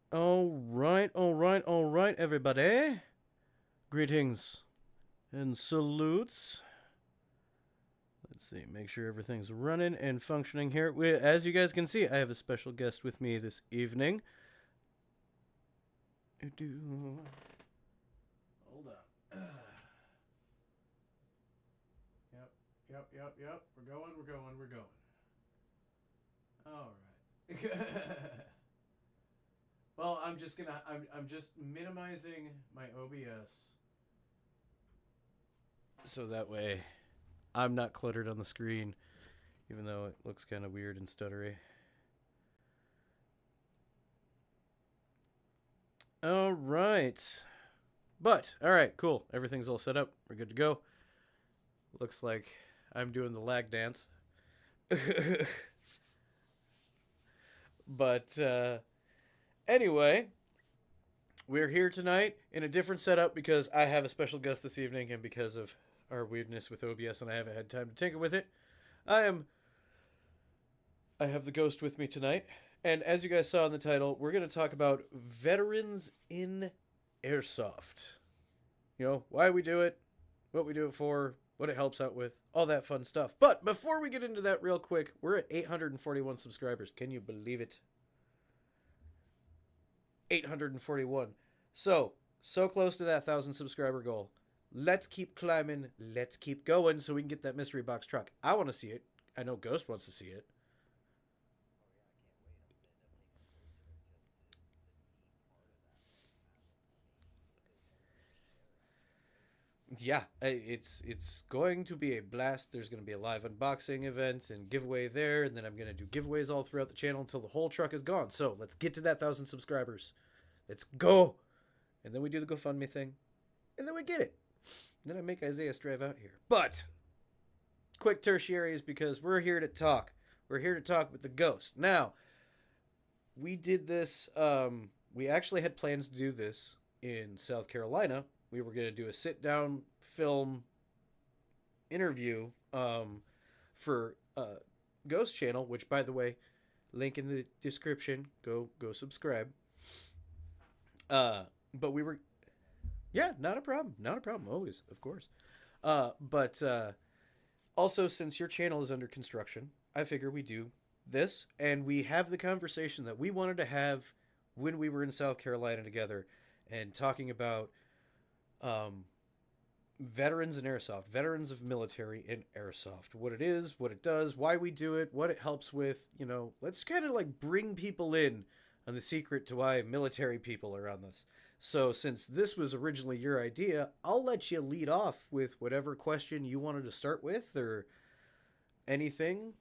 All right, everybody. Greetings and salutes. Let's see, make sure everything's running and functioning here. As you guys can see, I have a special guest with me this evening. Hold on. Yep. We're going. All right. Well, I'm just minimizing my OBS so that way I'm not cluttered on the screen, even though it looks kind of weird and stuttery. All right. All right, cool. Everything's all set up. We're good to go. Looks like I'm doing the lag dance. but anyway, we're here tonight in a different setup because I have a special guest this evening, and because of our weirdness with OBS and I haven't had time to tinker with it, I am I have the ghost with me tonight. And as you guys saw in the title, we're going to talk about veterans in Airsoft. Why we do it, what we do it for, what it helps out with, all that fun stuff. But before we get into that real quick, we're at 841 subscribers. Can you believe it? 841. So close to that 1,000 subscriber goal. Let's keep climbing. Let's keep going so we can get that mystery box truck. I want to see it. I know Ghost wants to see it. Yeah, it's going to be a blast. There's going to be a live unboxing event and giveaway there, and then I'm going to do giveaways all throughout the channel until the whole truck is gone. So let's get to that 1,000 subscribers. Let's go. And then we do the GoFundMe thing, and then we get it. And then I make Isaiah drive out here. But quick tertiary is because we're here to talk. We're here to talk with the ghost. Now, we did this. We actually had plans to do this in South Carolina. We were going to do a sit down film interview for Ghost Channel, which, by the way, link in the description. Go subscribe. But we were, yeah, not a problem, not a problem. Always, of course. But also, since your channel is under construction, I figure we do this and we have the conversation that we wanted to have when we were in South Carolina together and talking about um, veterans in airsoft, veterans of military in airsoft, what it is, what it does, why we do it, what it helps with. Let's kind of like bring people in on the secret to why military people are on this. So, since this was originally your idea, I'll let you lead off with whatever question you wanted to start with or anything.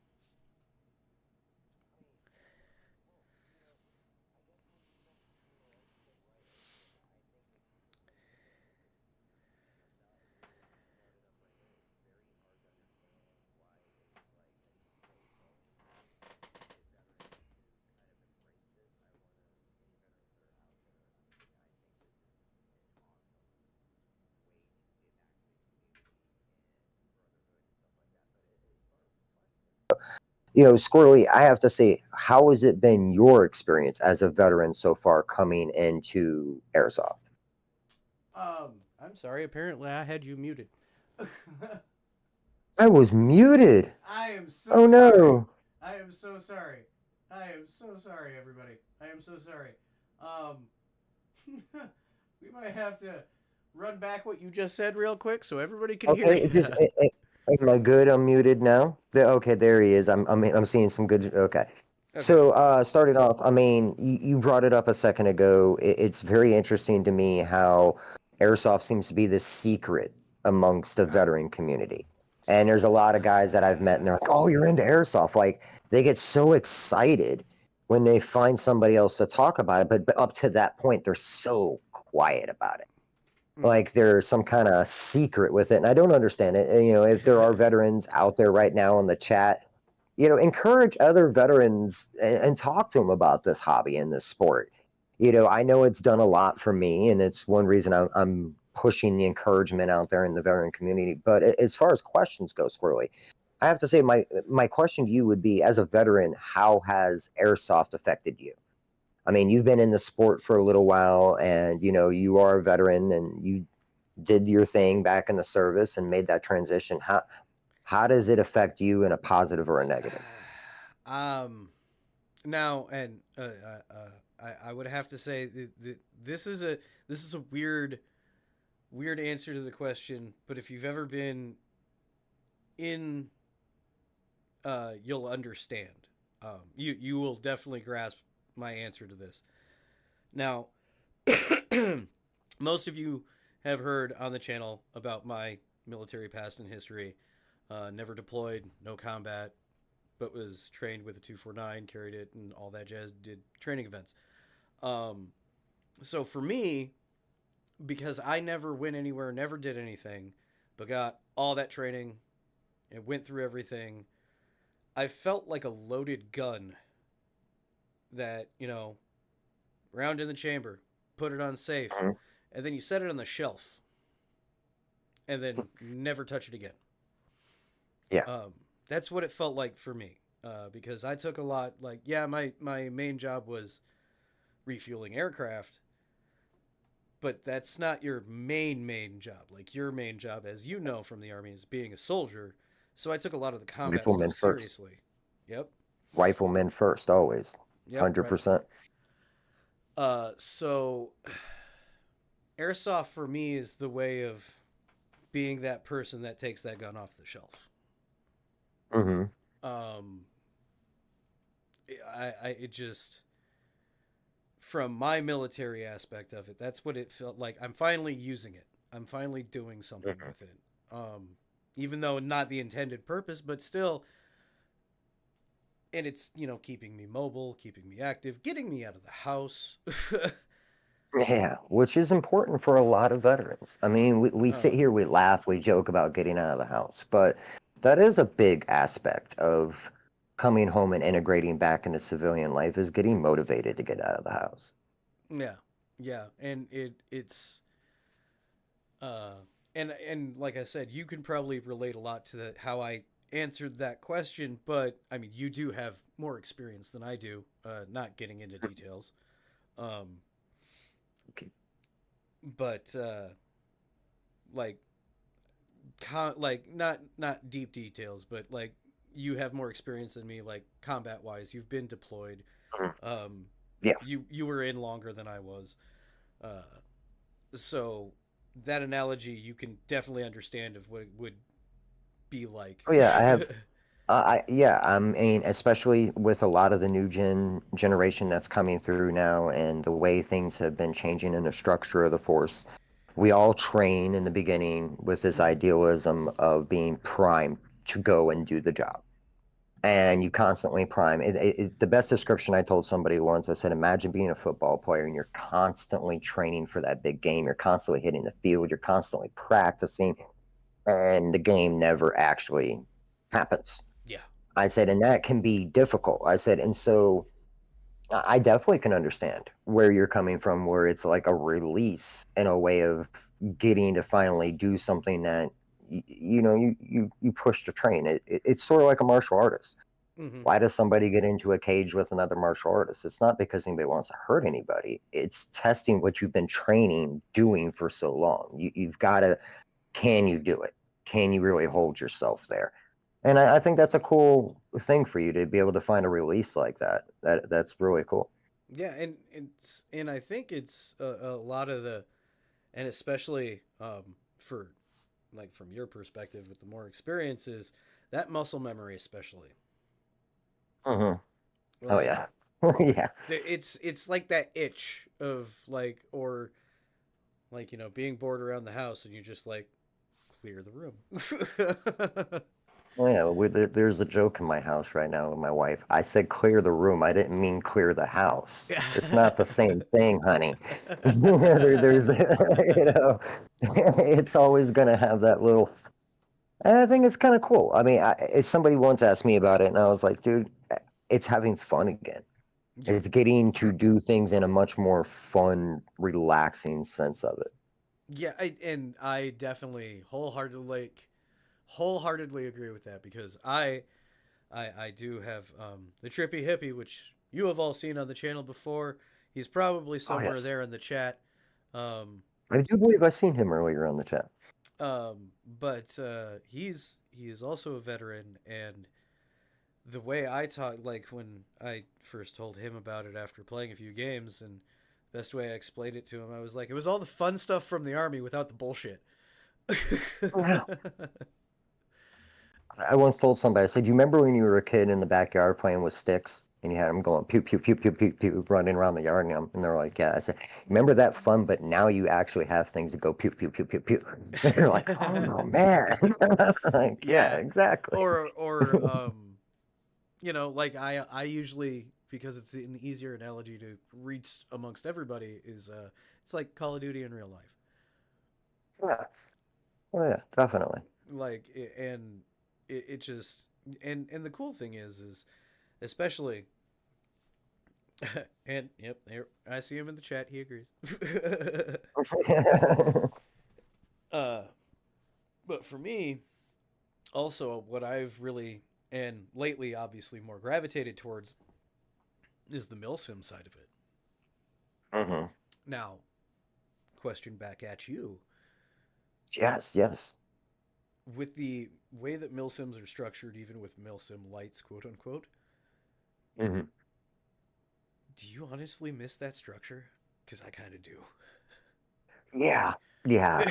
Squirrely, I have to say, how has it been your experience as a veteran so far coming into Airsoft? I'm sorry. Apparently, I had you muted. I was muted. I am so Oh sorry. no. I am so sorry. I am so sorry, everybody. I am so sorry. Um, we might have to run back what you just said real quick so everybody can hear Okay, you. am I good? I'm muted now. Okay, there he is. I'm seeing some good. Okay. Okay. So, starting off, I mean, you brought it up a second ago. It's very interesting to me how Airsoft seems to be the secret amongst the veteran community. And there's a lot of guys that I've met, and they're like, "Oh, you're into Airsoft!" Like they get so excited when they find somebody else to talk about it, but up to that point, they're so quiet about it. Mm-hmm. Like there's some kind of secret with it, and I don't understand it. And, if there are veterans out there right now in the chat, encourage other veterans and talk to them about this hobby and this sport. I know it's done a lot for me, and it's one reason I'm pushing the encouragement out there in the veteran community. But as far as questions go, Squirrely, I have to say my question to you would be, as a veteran, how has airsoft affected you? I mean, you've been in the sport for a little while, and you are a veteran, and you did your thing back in the service and made that transition. How does it affect you in a positive or a negative? um, Now, and I would have to say this is a weird answer to the question. But if you've ever been in, you'll understand. You will definitely grasp my answer to this. Now, most of you have heard on the channel about my military past and history. Never deployed, no combat, but was trained with a 249, carried it, and all that jazz. Did training events. Um, so for me, because I never went anywhere, never did anything, but got all that training and went through everything, I felt like a loaded gun that, round in the chamber, put it on safe, Mhm. and then you set it on the shelf and then never touch it again. Yeah. Um, that's what it felt like for me. Because I took a lot, like, yeah, my main job was refueling aircraft, but that's not your main job. Like, your main job, as you know from the Army, is being a soldier. So I took a lot of the combat stuff Riflemen first. seriously. Yep. Riflemen first, always. Yep. Right. 100%. So airsoft for me is the way of being that person that takes that gun off the shelf. Hmm. Um, it just, from my military aspect of it, that's what it felt like. I'm finally using it. I'm finally doing something Hmm. with it. Um, Even though not the intended purpose, but still, and it's keeping me mobile, keeping me active, getting me out of the house. Yeah, which is important for a lot of veterans. I mean, we sit um, here, we laugh, we joke about getting out of the house, but that is a big aspect of coming home and integrating back into civilian life is getting motivated to get out of the house. yeah, yeah, and it's uh, and like I said, you can probably relate a lot to how I answered that question. But I mean, you do have more experience than I do. Not getting into details. Um, Okay. but like like not deep details, but like you have more experience than me, like combat wise. You've been deployed. Mhm. Um, Yeah. you were in longer than I was. Uh, so that analogy you can definitely understand of what it would be like. Oh yeah, I have. Yeah, I mean, especially with a lot of the new generation that's coming through now, and the way things have been changing in the structure of the force. We all train in the beginning with this Hmm. idealism of being primed to go and do the job. And you constantly prime. The best description I told somebody once, I said, imagine being a football player and you're constantly training for that big game. You're constantly hitting the field. You're constantly practicing, and the game never actually happens. Yeah. I said, and that can be difficult. I said, and so I definitely can understand where you're coming from, where it's like a release in a way of getting to finally do something that you push to train. It's sort of like a martial artist. Hmm. Why does somebody get into a cage with another martial artist? It's not because anybody wants to hurt anybody. It's testing what you've been training doing for so long. You've got to, can you do it? Can you really hold yourself there? And I think that's a cool thing for you to be able to find a release like that. That's really cool. Yeah, and I think it's a lot of the, and especially for, like, from your perspective with the more experiences, that muscle memory especially. Hmm. Oh Like, yeah, yeah. it's like that itch of, like, or like, being bored around the house and you just like clear the room. Oh yeah, there's a joke in my house right now with my wife. I said clear the room. I didn't mean clear the house. It's not the same thing, honey. There's, it's always gonna have that little. And I think it's kind of cool. I mean, somebody once asked me about it, and I was like, dude, it's having fun again. Yeah. It's getting to do things in a much more fun, relaxing sense of it. Yeah, and I definitely wholeheartedly agree with that, because I do have the trippy hippie, which you have all seen on the channel before. He's probably Oh somewhere yes, there in the chat. Um, I do believe I've seen him earlier on the chat. but he is also a veteran, and the way I talk, like when I first told him about it after playing a few games, and best way I explained it to him, I was like, it was all the fun stuff from the army without the bullshit. Yeah. I once told somebody, I said, "You remember when you were a kid in the backyard playing with sticks and you had them going pew pew pew pew pew pew running around the yard?" And they're like, "Yeah." I said, "Remember that fun, but now you actually have things that go pew pew pew pew pew." And they're like, "Oh man!" Like, yeah, Yeah, exactly. or like I usually, because it's an easier analogy to reach amongst everybody, is it's like Call of Duty in real life. Yeah. Oh yeah, definitely. Like and it just, and the cool thing is especially and yep, there I see him in the chat, he agrees. uh but for me, also what I've really, and lately obviously more gravitated towards, is the milsim side of it. Hmm. Now, question back at you. Yes, yes. With the way that milsims are structured, even with milsim lights, quote unquote, Hmm. do you honestly miss that structure? Because I kind of do. Yeah, yeah.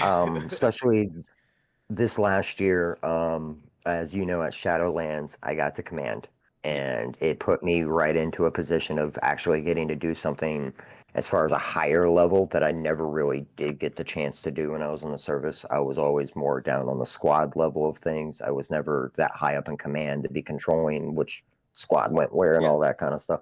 Especially this last year, as you know, at Shadowlands, I got to command, Yeah. and it put me right into a position of actually getting to do something as far as a higher level that I never really did get the chance to do when I was in the service. I was always more down on the squad level of things. I was never that high up in command to be controlling which squad went where and Yeah. all that kind of stuff.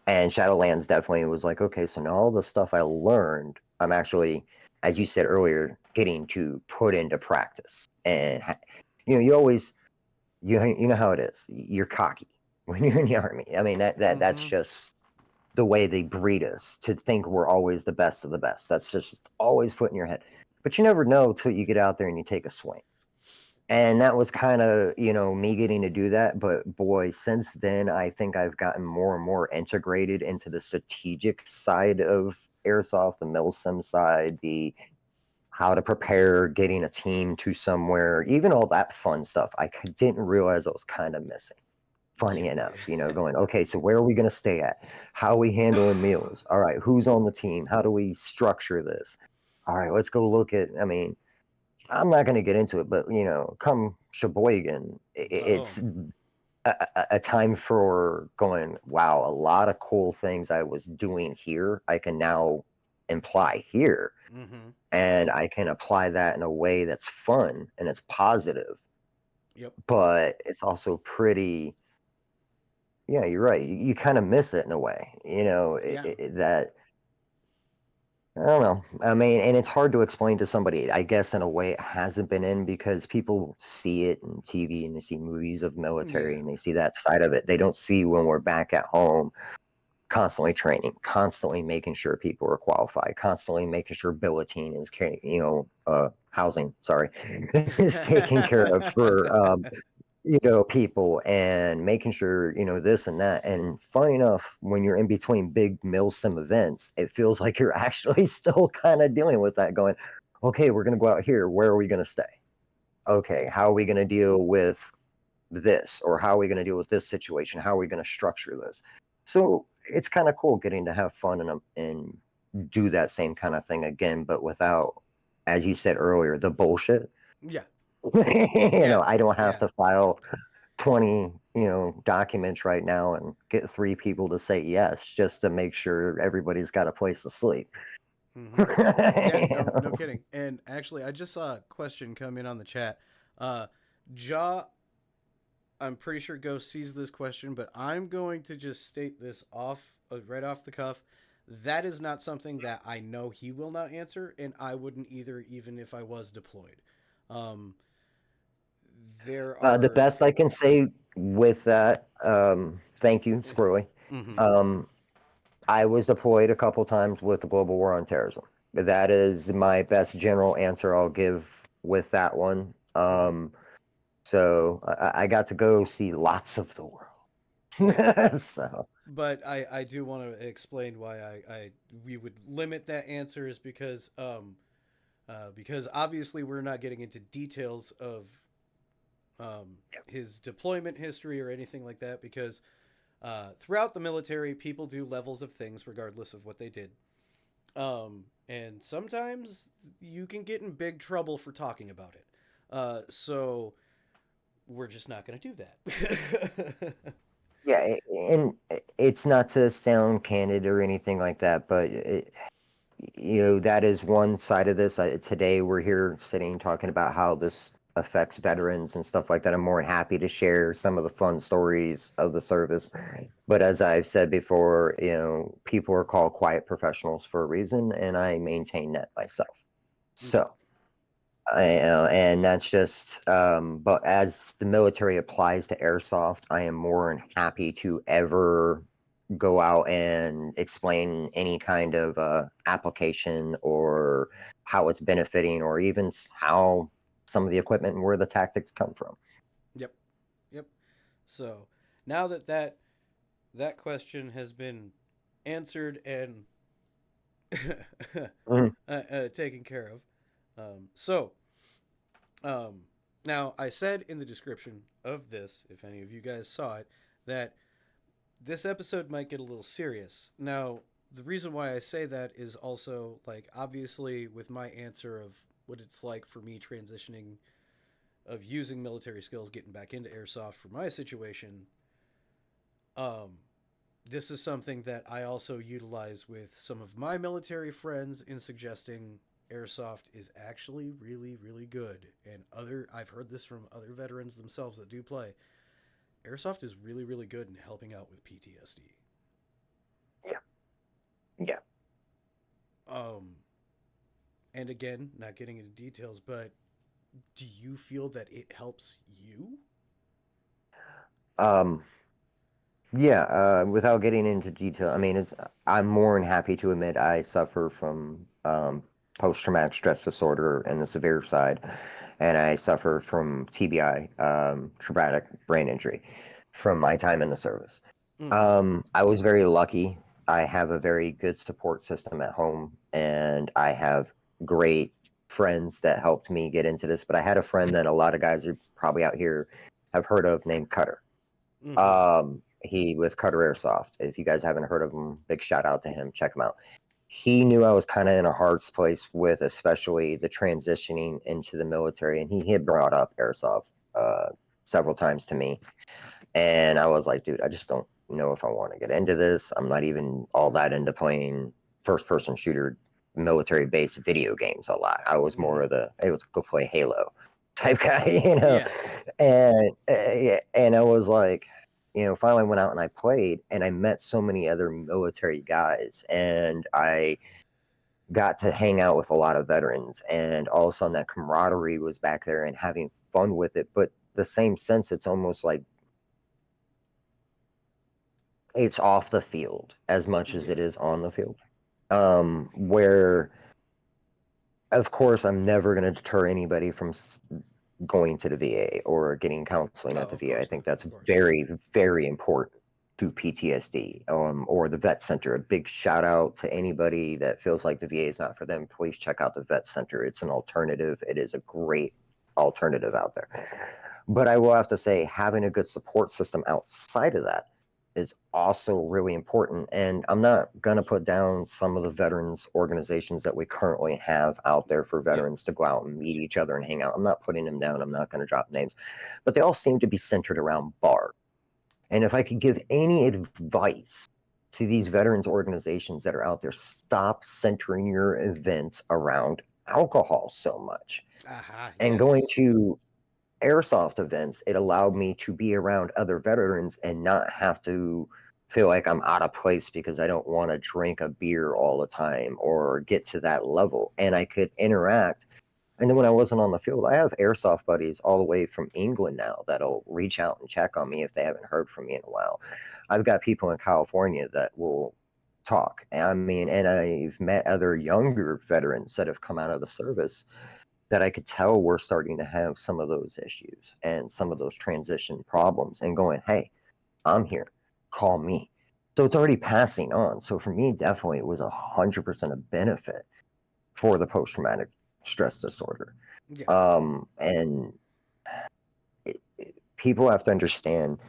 And Shadowlands definitely was like, okay, so now all the stuff I learned, I'm actually, as you said earlier, getting to put into practice. And you always, you know how it is. You're cocky when you're in the army. I mean that's Mm-hmm. just the way they breed us to think we're always the best of the best. That's just always put in your head. But you never know till you get out there and you take a swing. And that was kind of, me getting to do that. But boy, since then, I think I've gotten more and more integrated into the strategic side of Airsoft, the milsim side, the how to prepare, getting a team to somewhere, even all that fun stuff. Didn't realize I was kind of missing. Funny enough, Yeah. going, okay, so where are we going to stay at? How are we handling meals? All right, who's on the team? How do we structure this? All right, let's go look at, I mean, I'm not going to get into it, but come Sheboygan, Oh. it's a time for going. Wow, a lot of cool things I was doing here, I can now imply here, Mm-hmm. and I can apply that in a way that's fun and it's positive, Yep. but it's also pretty. Yeah, you're right. You kind of miss it in a way, Yeah. that I don't know. I mean, and it's hard to explain to somebody. I guess in a way it hasn't been in because people see it in TV and they see movies of military Yeah. and they see that side of it. They don't see when we're back at home, constantly training, constantly making sure people are qualified, constantly making sure billeting is, housing, sorry, is taken care of for people and making sure, this and that. And funny enough, when you're in between big milsim events, it feels like you're actually still kind of dealing with that going, okay, we're going to go out here. Where are we going to stay? Okay, how are we going to deal with this? Or how are we going to deal with this situation? How are we going to structure this? So it's kind of cool getting to have fun and do that same kind of thing again, but without, as you said earlier, the bullshit. Yeah. Yeah. I don't have Yeah. to file 20 documents right now and get three people to say yes just to make sure everybody's got a place to sleep. Mm-hmm. Yeah, no kidding. And actually, I just saw a question come in on the chat. Uh, Ja, I'm pretty sure Ghost sees this question, but I'm going to just state this right off the cuff. That is not something that I know he will not answer, and I wouldn't either, even if I was deployed. Um, there The are. best I can say with that, thank you, Squirrely. Mm-hmm. um, I was deployed a couple times with the Global War on Terrorism. That is my best general answer I'll give with that one. Mm-hmm. So I got to go see lots of the Yeah. world. So but I do want to explain why we would limit that answer is because obviously we're not getting into details of his deployment history or anything like that because throughout the military people do levels of things regardless of what they did, and sometimes you can get in big trouble for talking about it, so we're just not going to do that. Yeah, and it's not to sound candid or anything like that, but that is one side of this. Today we're here sitting talking about how this affects veterans and stuff like that. I'm more than happy to share some of the fun stories of the service. But as I've said before, people are called quiet professionals for a reason, and I maintain that myself. Mm-hmm. So, and that's just, but as the military applies to airsoft, I am more than happy to ever go out and explain any kind of application or how it's benefiting or even how some of the equipment and where the tactics come from. Yep. Yep. So now that question has been answered and Mhm. taken care of. So um, now I said in the description of this, if any of you guys saw it, that this episode might get a little serious. Now, the reason why I say that is also like obviously with my answer of what it's like for me transitioning of using military skills, getting back into airsoft for my situation. Um, this is something that I also utilize with some of my military friends in suggesting airsoft is actually really really good, and other I've heard this from other veterans themselves that do play. Airsoft is really really good in helping out with PTSD. Yeah, yeah. Um and again, not getting into details, but do you feel that it helps you? Um, yeah, without getting into detail, I mean, I'm more than happy to admit I suffer from post-traumatic stress disorder and the severe side, and I suffer from TBI, traumatic brain injury, from my time in the service. Mm-hmm. I was very lucky. I have a very good support system at home, and I have great friends that helped me get into this. But I had a friend that a lot of guys are probably out here have heard of named Cutter. Mm-hmm. He with Cutter Airsoft. If you guys haven't heard of him, big shout out to him. Check him out. He knew I was kind of in a hard place with, especially the transitioning into the military, and he had brought up Airsoft several times to me, and I was like, dude, I just don't know if I want to get into this. I'm not even all that into playing first person shooter military based video games a lot. I was more Mm-hmm. of the, hey, let's go play Halo type guy. Yeah. And I was like, finally went out and I played and I met so many other military guys and I got to hang out with a lot of veterans and all of a sudden that camaraderie was back there and having fun with it. But the same sense, it's almost like it's off the field as much as Yeah. it is on the field. Where of course I'm never going to deter anybody from going to the VA or getting counseling Oh, at the of VA. I course not. think that's Of course not. very, very important to PTSD, or the vet center. A big shout out to anybody that feels like the VA is not for them. Please check out the vet center. It's an alternative. It is a great alternative out there. But I will have to say, having a good support system outside of that is also really important. And I'm not going to put down some of the veterans organizations that we currently have out there for Yep. veterans to go out and meet each other and hang out. I'm not putting them down. I'm not going to drop names, but they all seem to be centered around bar. And if I could give any advice to these veterans organizations that are out there, stop centering your events around alcohol so much Aha. and going Yes. to airsoft events, it allowed me to be around other veterans and not have to feel like I'm out of place because I don't want to drink a beer all the time or get to that level. And I could interact. And then when I wasn't on the field, I have airsoft buddies all the way from England now that'll reach out and check on me if they haven't heard from me in a while. I've got people in California that will talk. I mean, and I've met other younger veterans that have come out of the service that I could tell we're starting to have some of those issues and some of Mm-hmm. those transition problems and going, hey, I'm here. Call me. So it's already passing on. So for me, definitely it was 100% a benefit for the post traumatic stress disorder. Yeah. And people have to understand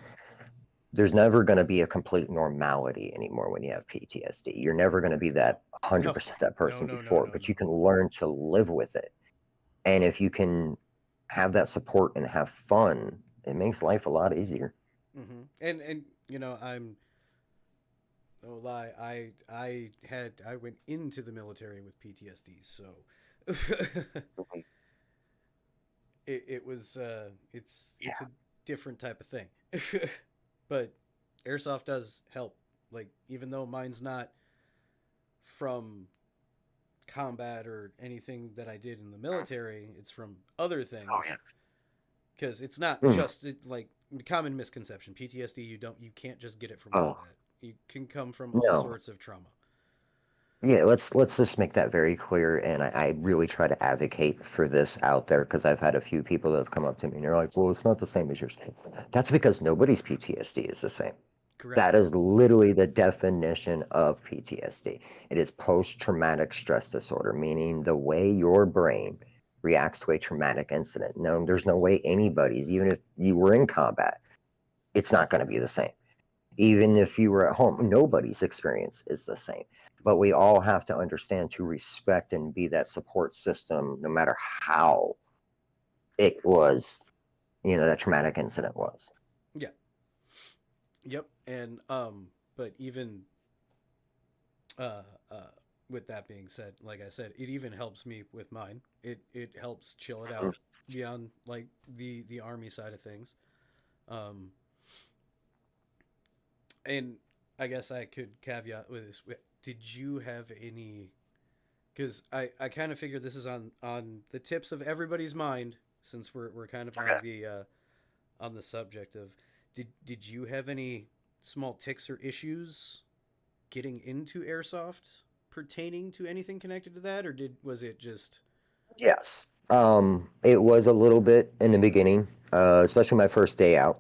there's never going to be a complete normality anymore when you have PTSD. You're never going to be No. that No. 100% that No. person No. No. before, No. but you No. can learn to live with it. And if you can have that support and have fun, it makes life a lot easier. And you know, I'm no lie. I went into the military with PTSD, so it was it's a different type of thing. But airsoft does help. Like even though mine's not from combat or anything that I did in the military, it's from other Oh things. yeah. Because it's not Mm. just like common misconception. PTSD, you can't just get it from Oh combat. You can come from all no. sorts of trauma. Yeah, let's just make that very clear. And I really try to advocate for this out there because I've had a few people that have come up to me and they're like, "Well, it's not the same as yours." That's because nobody's PTSD is the same. Correct. That is literally the definition of PTSD. It is post traumatic stress disorder, meaning the way your brain reacts to a traumatic incident. No, there's no way anybody's, even if you were in combat, it's not going to be the same. Even if you were at home, nobody's experience is the same. But we all have to understand to respect and be that support system, no matter how it was, that traumatic incident was. Yeah. Yep. And but even uh uh with that being said, like I said, it even helps me with mine. It helps chill it out beyond like the army side of things. Um and I guess I could caveat with this. Did you have any? Because I kind of figure this is on the tips of everybody's mind since we're kind of on the subject of did you have any small ticks or issues getting into airsoft pertaining to anything connected to that, or was it just Yes. It was a little bit in the beginning, especially my first day out.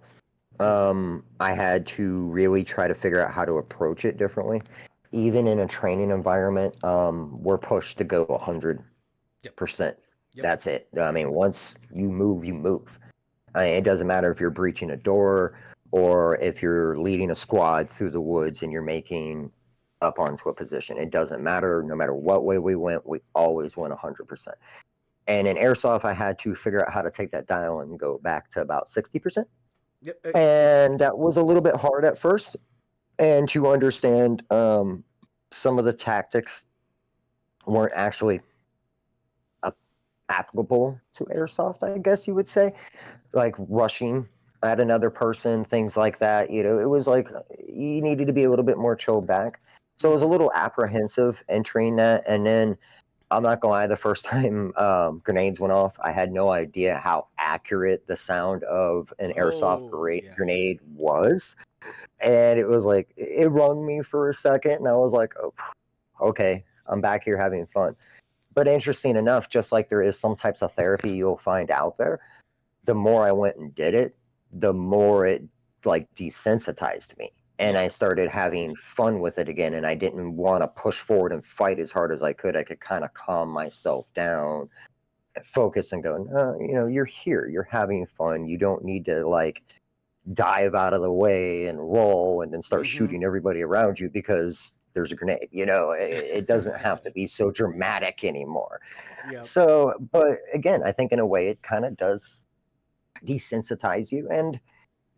mm-hmm. I had to really try to figure out how to approach it differently. Even in a training environment, we're pushed to go 100%. Yep. Yep. That's it. I mean, once you move, you move. It doesn't matter if you're breaching a door or if you're leading a squad through the woods and you're making up onto a position. It doesn't matter. No matter what way we went, we always went 100%. And in airsoft, I had to figure out how to take that dial and go back to about 60%. Yep. And that was a little bit hard at first. And to understand some of the tactics weren't actually uh, applicable to airsoft, I guess you would say, like rushing at another person, things like that. It was like you needed to be a little bit more chilled back. So I was a Mm-hmm. little apprehensive entering that. And then I'm not gonna lie, the first time grenades went off, I had no idea how accurate the sound of an airsoft Oh yeah. grenade was. And it was like it rung me for a second, and I was like, oh, okay, I'm back here having fun. But interesting enough, just like there is some types of therapy you'll find out there, the more I went and did it, the more it like desensitized me. And Yeah. I started having fun with it again. And I didn't want to push forward and fight as hard as I could. I could kind of calm myself down, focus, and go, no, you're here. You're having fun. You don't need to like dive out of the way and roll and then start Mm-hmm. shooting everybody around you because there's a grenade. It doesn't have to be so dramatic anymore. Yep. So, but again, I think in a way it kind of does desensitize you. And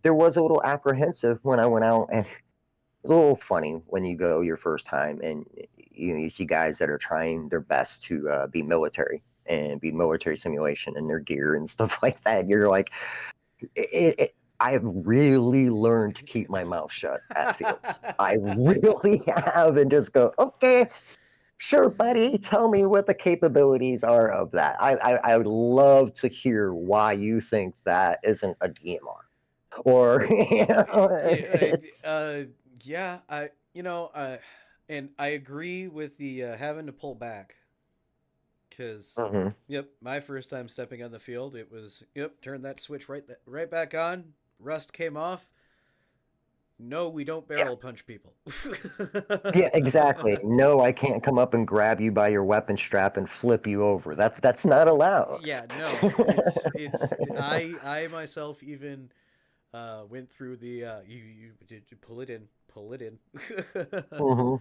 there was a little apprehensive when I went out, and it's a little funny when you go your first time and you see guys that are trying their best to be military and be military simulation in their gear and stuff like that. You're like, I've really learned to keep my mouth shut at fields. I really have, and just go, okay, sure, buddy. Tell me what the capabilities are of that. I would love to hear why you think that isn't a DMR, or Yeah, it's yeah, and I agree with the having to pull back because, mhm. yep, my first time stepping on the field, it was, yep, turn that switch right back on. Rust came off. No, we don't Yeah. barrel punch people. Yeah, exactly. No, I can't come up and grab you by your weapon strap and flip you over. That's not allowed. Yeah, no, it's I myself even went through the you did you pull it in, Hmm.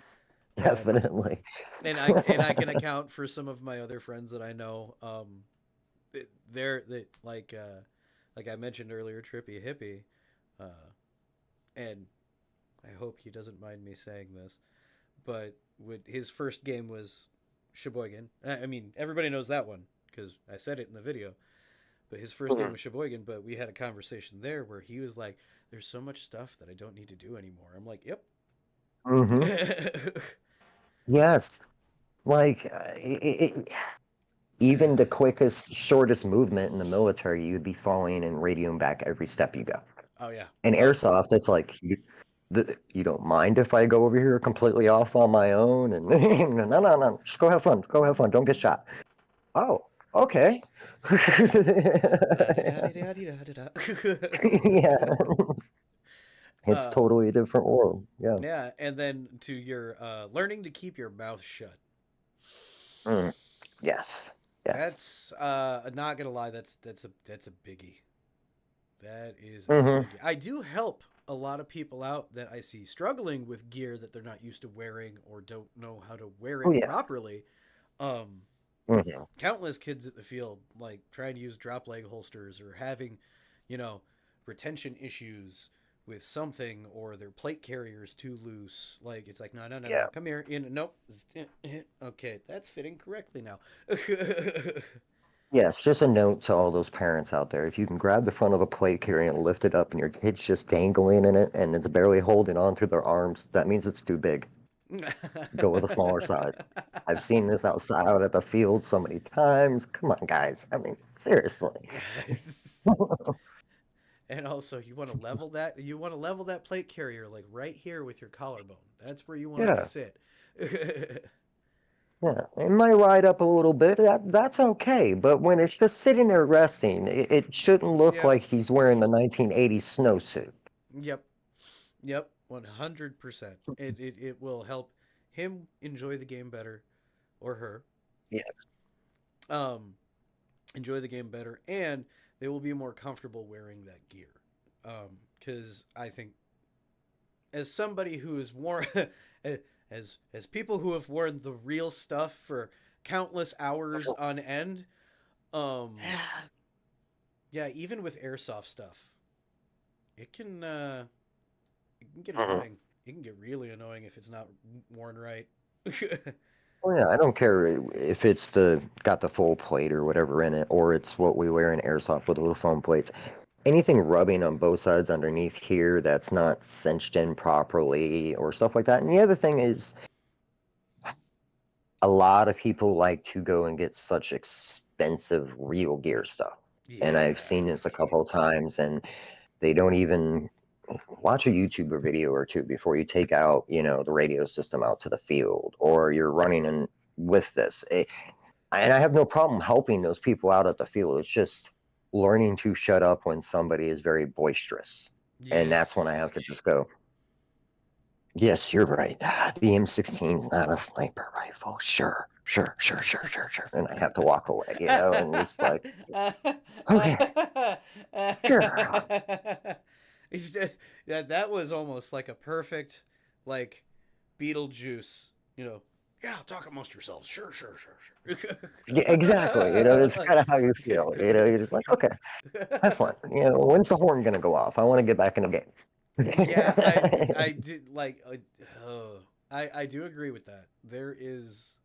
and Definitely. and I can account for some of my other friends that I know. They're like I mentioned earlier, Trippy Hippie, uh, and I hope he doesn't mind me saying this, but his first game was Sheboygan. I mean, everybody knows that one because I said it in the video. But his first game Mhm. was Sheboygan. But we had a conversation there where he was like, "There's so much stuff that I don't need to do anymore." I'm like, "Yep." Mhm. Yes. Like even the quickest, shortest movement in the military, you'd be falling and radioing back every step you go. Oh yeah. In Oh airsoft, it's like you don't mind if I go over here completely off on my own, and no, no, no, just go have fun, don't get shot. Oh, okay. la di da di da di da di da. Yeah, it's uh, totally a different world. Yeah. yeah, and then to your learning to keep your mouth shut. Mm, yes. Yes. That's not gonna lie. That's a biggie. That is a Hmm. biggie. I do help a lot of people out that I see struggling with gear that they're not used to wearing or don't know how to wear Oh it yeah. properly. Um, Hmm. Countless kids at the field like trying to use drop leg holsters or having, you know, retention issues with something or their plate carrier's too loose. Like it's like no no no Yeah. no come here in nope okay that's fitting correctly now. Yes, just a note to all those parents out there. If you can grab the front of a plate carrier and lift it up and your kid's just dangling in it and it's barely holding on through their arms, that means it's too big. Go with a smaller size. I've seen this outside out at the field so many times. Come on, guys. I mean, seriously. And also, you want to level that plate carrier like right here with your collarbone. That's where you want it to Yeah, sit. yeah. It might ride up a little bit. That's okay. But when it's just sitting there resting, it shouldn't look Yep. like he's wearing the 1980s snowsuit. Yep. Yep. 100%. It will help him enjoy the game better or her. Yeah. Um enjoy the game better and they will be more comfortable wearing that gear. Cuz I think as somebody who is worn as people who have worn the real stuff for countless hours on end, um yeah, even with airsoft stuff, it can get Mhm. annoying. It can get really annoying if it's not worn right. Oh yeah, I don't care if it's the got the full plate or whatever in it, or it's what we wear in airsoft with the little foam plates. Anything rubbing on both sides underneath here that's not cinched in properly or stuff like that. And the other thing is, a lot of people like to go and get such expensive real gear stuff. And I've Yeah. seen this a couple of times, and they don't even watch a YouTuber video or two before you take out, the radio system out to the field, or you're running in with this. And I have no problem helping those people out at the field. It's just learning to shut up when somebody is very boisterous. And that's when I Yes. have to just go, yes, you're right. The M16 is not a sniper rifle. Sure, sure, sure, sure, sure, sure. And I have to walk away, and just like, okay, sure. Yeah, that was almost like a perfect, like, Beetlejuice. You know, yeah, talk amongst yourselves. Sure, sure, sure, Yeah, exactly. It's kind of how you feel. You're just like, okay, have fun. When's the horn going to go off? I want to get back in the yeah, game. I did like, I do agree with that. There is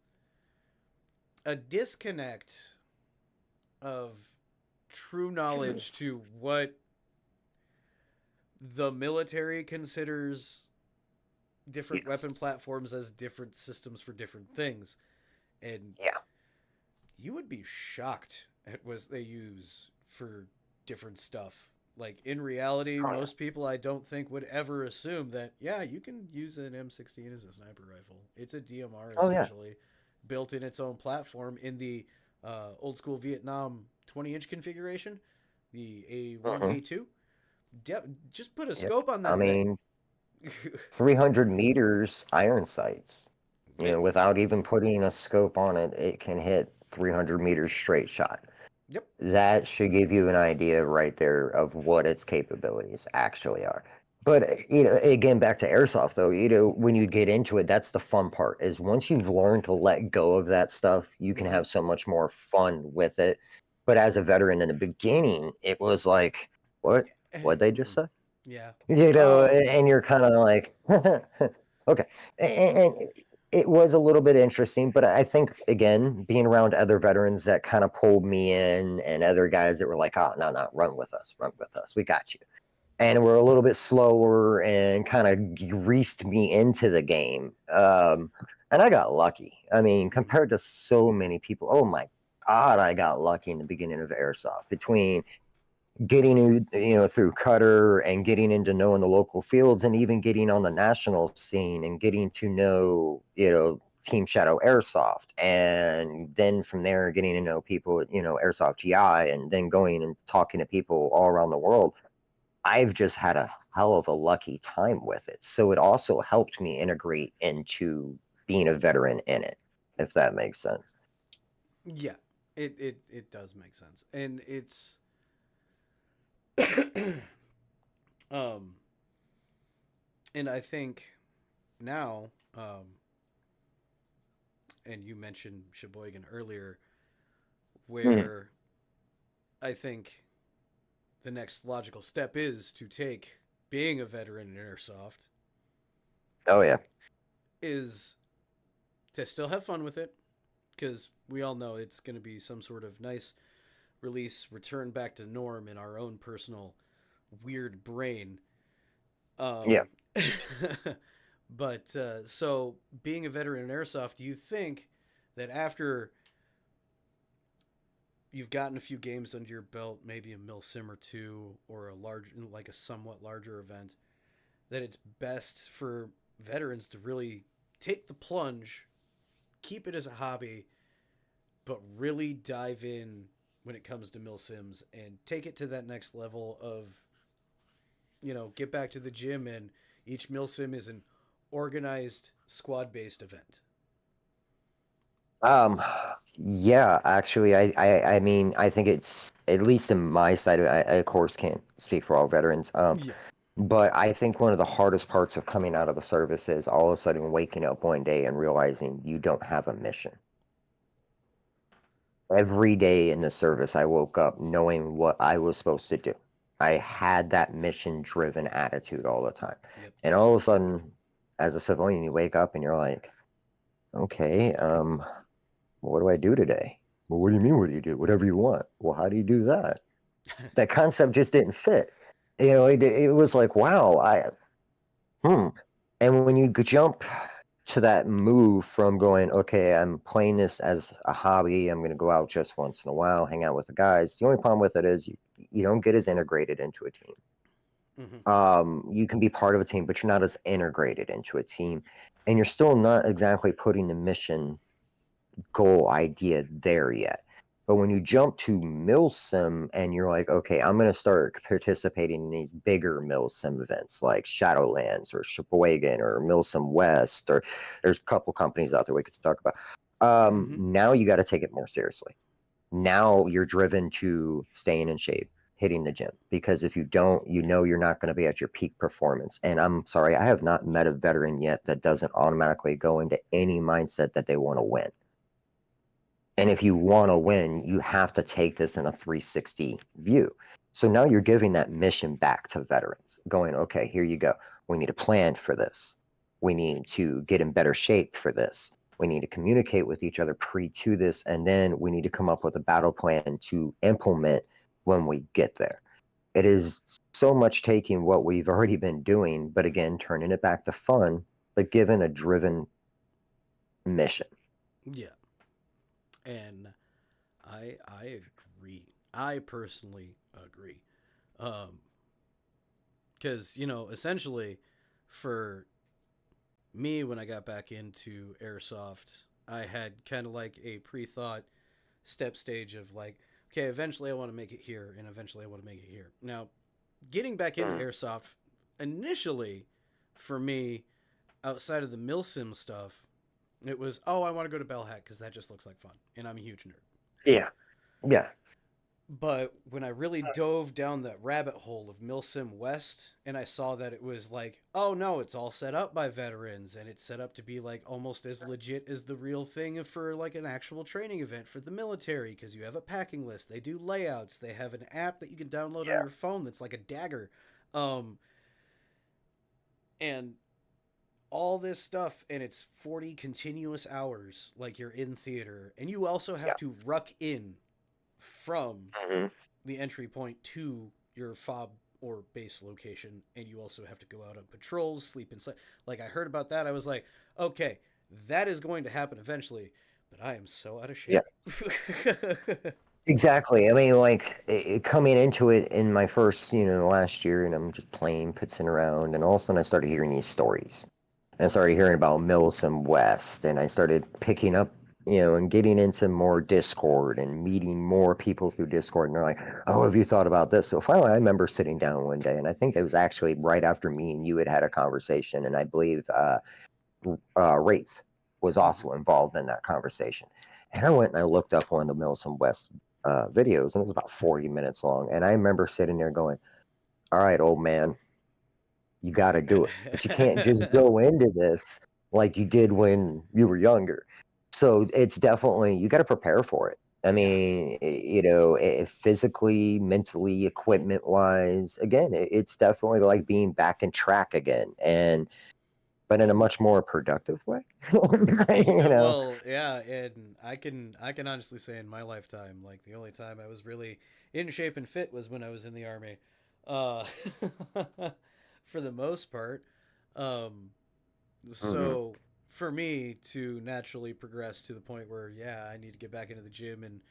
a disconnect of true knowledge to what the military considers different Yes. weapon platforms as different systems for different things. And Yeah. you would be shocked at what they use for different stuff. Like in reality, Oh, yeah. most people I don't think would ever assume that yeah, you can use an M16 as a sniper rifle. It's a DMR Oh, yeah. essentially, built in its own platform in the old school Vietnam 20-inch configuration, the A1 Hmm. A2. Just put a Yep. scope on I that thing. mean, 300 meters iron sights. it, Without even putting a scope on it, it can hit 300 meters straight shot. yep. That should give you an idea right there of what its capabilities actually are. But again, back to airsoft though, when you get into it, that's the fun part. Is once you've learned to let go of that stuff, you can Mm-hmm. have so much more fun with it. But as a veteran in the beginning, it was like, what? What'd they just say? Yeah. And you're kind of like, okay. And it was a little bit interesting, but I think again, being around other veterans that kind of pulled me in, and other guys that were like, oh, no, no, run with us, we got you. And we're a little bit slower and kind of greased me into the game. And I got lucky. I mean, Mm-hmm. compared to so many people, oh my God, I got lucky in the beginning of airsoft between getting through Cutter and getting into knowing the local fields and even getting on the national scene and getting to know Team Shadow Airsoft, and then from there getting to know people at Airsoft GI, and then going and talking to people all around the world. I've just had a hell of a lucky time with it, so it also helped me integrate into being a veteran in it, if that makes sense. Yeah. It does make sense, and it's um, and I think now, and you mentioned Sheboygan earlier, Mhm. where I think the next logical step is to take being a veteran in airsoft Oh yeah. is to still have fun with it, because we all know it's going to be some sort of nice release, return back to norm in our own personal weird brain. Yeah. Um, but so being a veteran in airsoft, do you think that after you've gotten a few games under your belt, maybe a mil sim or two, or like a somewhat larger event, that it's best for veterans to really take the plunge, keep it as a hobby, but really dive in when it comes to mil sims and take it to that next level of, get back to the gym, and each mil sim is an organized squad based event. Um, yeah, actually, I mean, I think it's at least in my side. I of course can't speak for all veterans. Yeah. But I think one of the hardest parts of coming out of the service is all of a sudden waking up one day and realizing you don't have a mission. Every day in the service, I woke up knowing what I was supposed to do. I had that mission-driven attitude all the time, Yep. and all of a sudden, as a civilian, you wake up and you're like, okay, what do I do today? Well, what do you mean, what do you do? Whatever you want. Well, how do you do that? That concept just didn't fit. It was like, wow, hmm. And when you jump to that move from going, okay, I'm playing this as a hobby, I'm going to go out just once in a while, hang out with the guys. The only problem with it is you don't get as integrated into a team. Mm-hmm. You can be part of a team, but you're not as integrated into a team, and you're still not exactly putting the mission goal idea there yet. But when you jump to Milsim and you're like, okay, I'm going to start participating in these bigger Milsim events like Shadowlands or Sheboygan or Milsim West, or there's a couple companies out there we could talk about. Mm-hmm. Now you got to take it more seriously. Now you're driven to staying in shape, hitting the gym, because if you don't, you're not going to be at your peak performance. And I'm sorry, I have not met a veteran yet that doesn't automatically go into any mindset that they want to win. And if you want to win, you have to take this in a 360 view. So now you're giving that mission back to veterans, going, okay, here you go. We need a plan for this. We need to get in better shape for this. We need to communicate with each other pre to this. And then we need to come up with a battle plan to implement when we get there. It is so much taking what we've already been doing, but again, turning it back to fun, but given a driven mission. Yeah. And I agree. I personally agree. Um, because essentially, for me, when I got back into airsoft, I had kind of like a pre-thought step stage of like, okay, eventually I want to make it here, and eventually I want to make it here. Now, getting back into Mm. airsoft initially for me, outside of the milsim stuff, it was, oh, I want to go to Bellhack because that just looks like fun, and I'm a huge nerd. Yeah. Yeah. But when I really dove down that rabbit hole of Milsim West, and I saw that it was like, oh no, it's all set up by veterans, and it's set up to be like almost as legit as the real thing for like an actual training event for the military, because you have a packing list, they do layouts, they have an app that you can download on Yeah. your phone that's like a dagger, um, and all this stuff, and it's 40 continuous hours like you're in theater, and you also have Yeah. to ruck in from Hmm. the entry point to your fob or base location, and you also have to go out on patrols, sleep inside. Like, I heard about that, I was like, okay, that is going to happen eventually, but I am so out of Yeah. shape. Exactly. I mean, like coming into it in my first, last year, and I'm just playing, putzing around, and all of a sudden I started hearing these stories. And I started hearing about Milsom West, and I started picking up, and getting into more Discord and meeting more people through Discord. And they're like, "Oh, have you thought about this?" So finally, I remember sitting down one day, and I think it was actually right after me and you had a conversation, and I believe Wraith was Mhm. also involved in that conversation. And I went and I looked up one of the Milsom West videos, and it was about 40 minutes long. And I remember sitting there going, "All right, old man, you got to do it. But you can't just go into this like you did when you were younger." So it's definitely, you got to prepare for it. I Yeah, mean, physically, mentally, equipment wise, again, it's definitely like being back in track again. And, but in a much more productive way, you know? well, yeah, and I can honestly say in my lifetime, like the only time I was really in shape and fit was when I was in the army, uh for the most part. um Hmm. So for me to naturally progress to the point where, yeah, I need to get back into the gym, and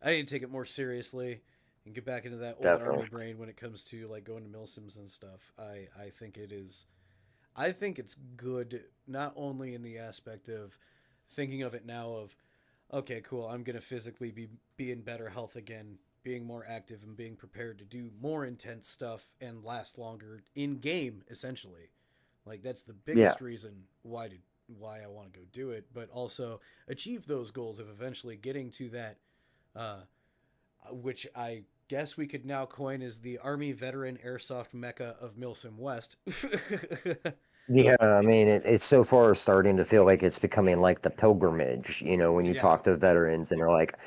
I need to take it more seriously and get back into that old Definitely. army brain when it comes to like going to milsims and stuff. I think it is, I think it's good, not only in the aspect of thinking of it now of, okay, cool, I'm going to physically be in better health again, being more active and being prepared to do more intense stuff and last longer in game essentially. Like, that's the Yeah. biggest reason why I want to go do it, but also achieve those goals of eventually getting to that, uh, which I guess we could now coin as the Army veteran airsoft mecca of Milsim West. Yeah, I mean, it's so far starting to feel like it's becoming like the pilgrimage, when you Yeah. talk to veterans and they're like,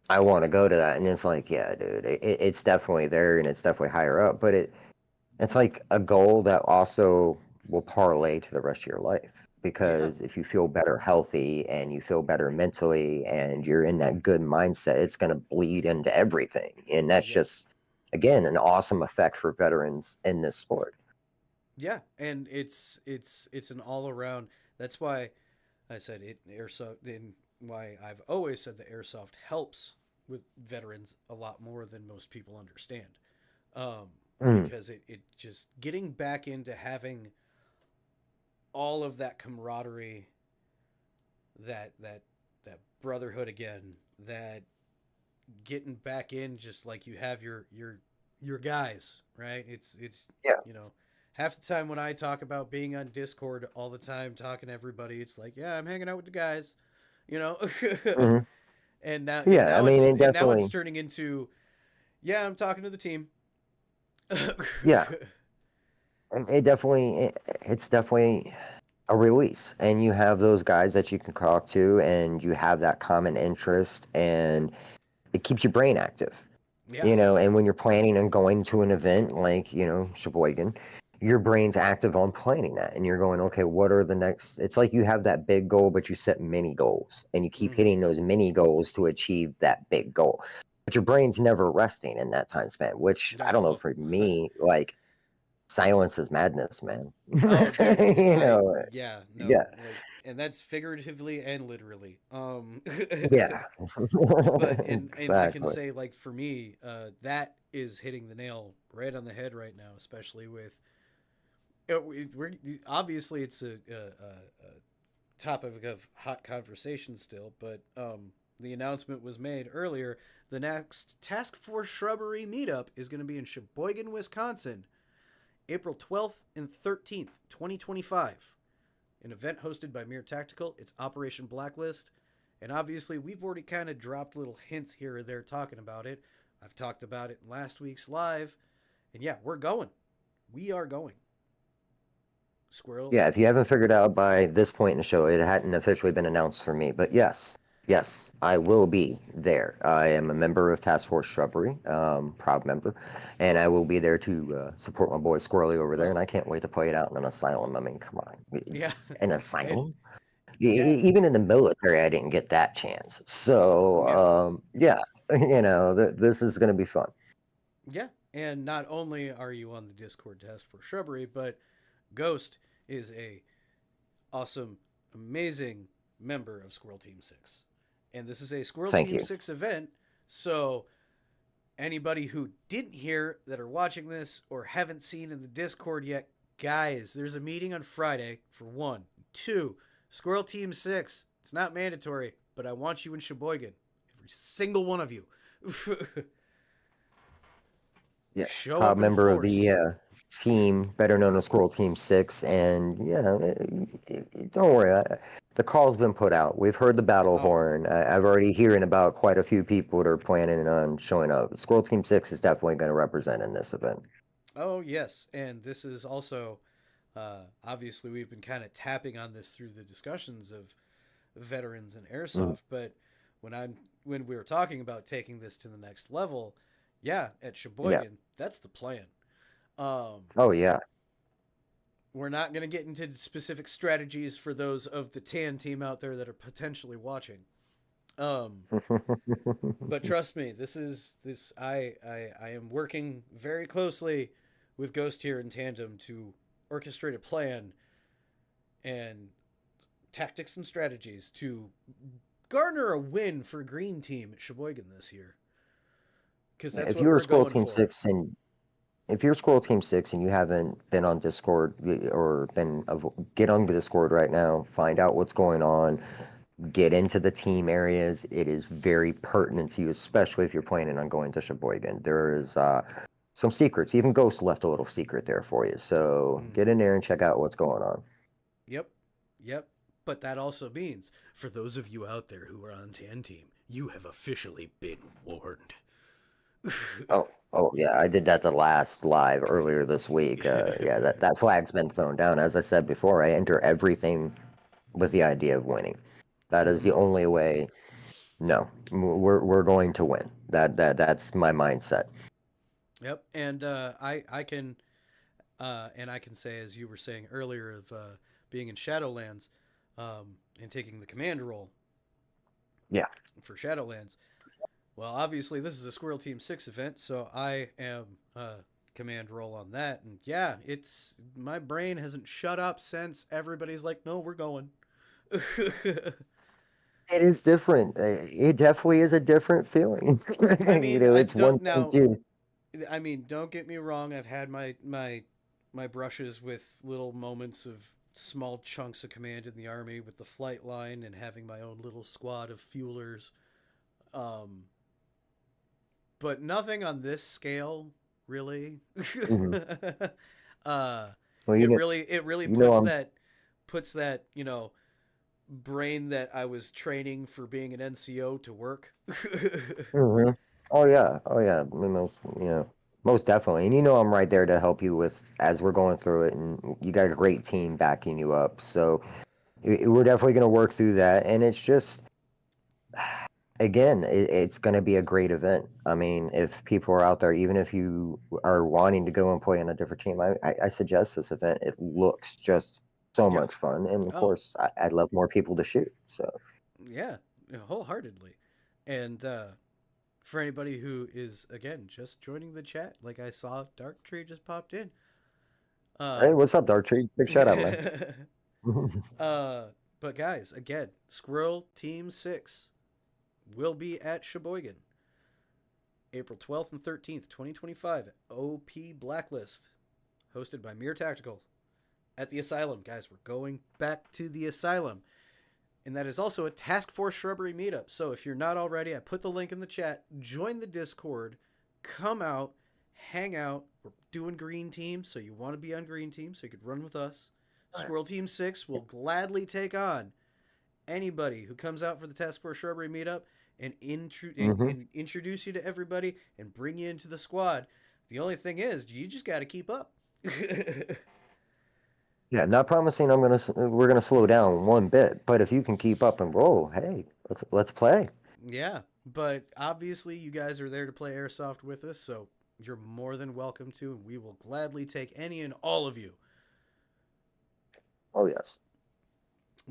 "I want to go to that." And it's like, yeah, dude, it's definitely there and it's definitely higher up, but it's like a goal that also will parlay to the rest of your life. Yeah. Because if you feel better healthy and you feel better mentally and you're in that good mindset, it's going to bleed into everything. And that's Yep. just, again, an awesome effect for veterans in this sport. Yeah, and it's an all around. That's why I said it airsoft, and why I've always said the airsoft helps with veterans a lot more than most people understand. Um, Mm, because it just getting back into having all of that camaraderie, that brotherhood again, that getting back in, just like you have your guys, right? It's yeah. you know, half the time when I talk about being on Discord all the time talking to everybody, it's like, yeah, I'm hanging out with the guys, you know. Hmm. and now and Yeah. I now mean, it's it and now it's definitely, turning into, yeah, I'm talking to the team. yeah, it's definitely a release. And you have those guys that you can talk to and you have that common interest and it keeps your brain active. Yeah. And when you're planning on going to an event like, Sheboygan, your brain's active on planning that. And you're going, okay, what are the next? It's like you have that big goal, but you set mini goals and you keep Hmm. hitting those mini goals to achieve that big goal. But your brain's never resting in that time span, which I Yeah. don't know, Well, for me, like silence is madness, man. oh, dude, you know, yeah, yeah, no, like, and that's figuratively and literally. yeah, But and I can exactly. say, like, for me, that is hitting the nail right on the head right now, especially with we're obviously it's a topic of hot conversation still, but the announcement was made earlier. The next Task Force Shrubbery meetup is going to be in Sheboygan, Wisconsin, April 12th and 13th, 2025. An event hosted by Mere Tactical. It's Operation Blacklist. And obviously, we've already kind of dropped little hints here or there talking about it. I've talked about it in last week's live. And yeah, we're going. We are going. Squirrel. Yeah, if you haven't figured out by this point in the show, it hadn't officially been announced for me. But yes, yes, I will be there. I am a member of Task Force Shrubbery, proud member, and I will be there to support my boy Squirrely over there. And Oh, I can't wait to play it out in an asylum. I mean, come on, yeah. an And asylum? yeah, Even in the military, I didn't get that chance. So, yeah, yeah, this is going to be fun. yeah. And not only are you on the Discord task for Shrubbery, but Ghost is a awesome, amazing member of Squirrel Team 6. And this is a Squirrel Thank Team you. 6 event. So anybody who didn't hear that are watching this or haven't seen in the Discord yet, guys, there's a meeting on Friday for one. Two, Squirrel Team 6. It's not mandatory, but I want you in Sheboygan. Every single one of you. Yes, Show proud up in member of the force. team, better known as Squirrel Team 6. And yeah, don't worry, the call's been put out. We've heard the battle Oh, horn. I've already hearing about quite a few people that are planning on showing up. Squirrel Team 6 is definitely going to represent in this event. oh yes, and this is also obviously we've been kind of tapping on this through the discussions of veterans and Mhm. airsoft, but when we were talking about taking this to the next level, yeah, at Yeah. Sheboygan, that's the plan. Um, Oh, yeah. we're not going to get into specific strategies for those of the tan team out there that are potentially watching. Um, but trust me, this I am working very closely with Ghost here in tandem to orchestrate a plan and tactics and strategies to garner a win for Green Team at Sheboygan this year. Because that's If what you're a we're Squirrel going Team for. 6 and if you're Squirrel Team 6 and you haven't been on Discord or get on the Discord right now, find out what's going on, get into the team areas. It is very pertinent to you, especially if you're planning on going to Sheboygan. There is some secrets. Even Ghost left a little secret there for you. So get Mm-hmm. in there and check out what's going on. Yep, yep. But that also means for those of you out there who are on Tan Team, you have officially been warned. Oh yeah, I did that the last live earlier this week. Yeah, that flag's been thrown down. As I said before, I enter everything with the idea of winning. That is the Mm-hmm. only way. No, we're going to win. That's my mindset. Yep, and I can say as you were saying earlier of being in Shadowlands, and taking the command role Yeah. for Shadowlands. Well, obviously this is a Squirrel Team 6 event, so I am command role on that, and yeah, it's my brain hasn't shut up since everybody's like, no, we're going. It is different. It definitely is a different feeling. I mean, I It's one don't thing now. to. I mean, don't get me wrong. I've had my brushes with little moments of small chunks of command in the army with the flight line and having my own little squad of fuelers. Um, but nothing on this scale, really. Mhm. uh, Well, it really you know, puts that brain that I was training for being an NCO to work. Mhm. Oh yeah. I mean, most definitely. And I'm right there to help you with as we're going through it, and you got a great team backing you up. So we're definitely going to work through that, and it's just again, it's going to be a great event. I mean, if people are out there, even if you are wanting to go and play on a different team, I suggest this event. It looks just so Yeah. much fun, and of Oh, course, I'd love more people to shoot. So, yeah, wholeheartedly. And for anybody who is again just joining the chat, like I saw Dark Tree just popped in. hey, Um, what's up, Dartree? Big shout out, man. uh, but guys, again, Squirrel Team 6 will be at Sheboygan, April 12th and 13th, 2025, at OP Blacklist, hosted by Mere Tactical at the Asylum. Guys, we're going back to the Asylum. And that is also a Task Force Shrubbery meetup. So if you're not already, I put the link in the chat. Join the Discord, come out, hang out, We're doing green team, so you want to be on green team, so you could run with us. Right. Squirrel Team 6 will gladly take on anybody who comes out for the Task Force Shrubbery meetup and, Mm-hmm. and introduce you to everybody and bring you into the squad. The only thing is, you just got to keep up. Yeah, not promising we're gonna slow down one bit, but if you can keep up and roll, hey, let's play. Yeah, but obviously you guys are there to play Airsoft with us, so you're more than welcome to, and we will gladly take any and all of you. Oh yes.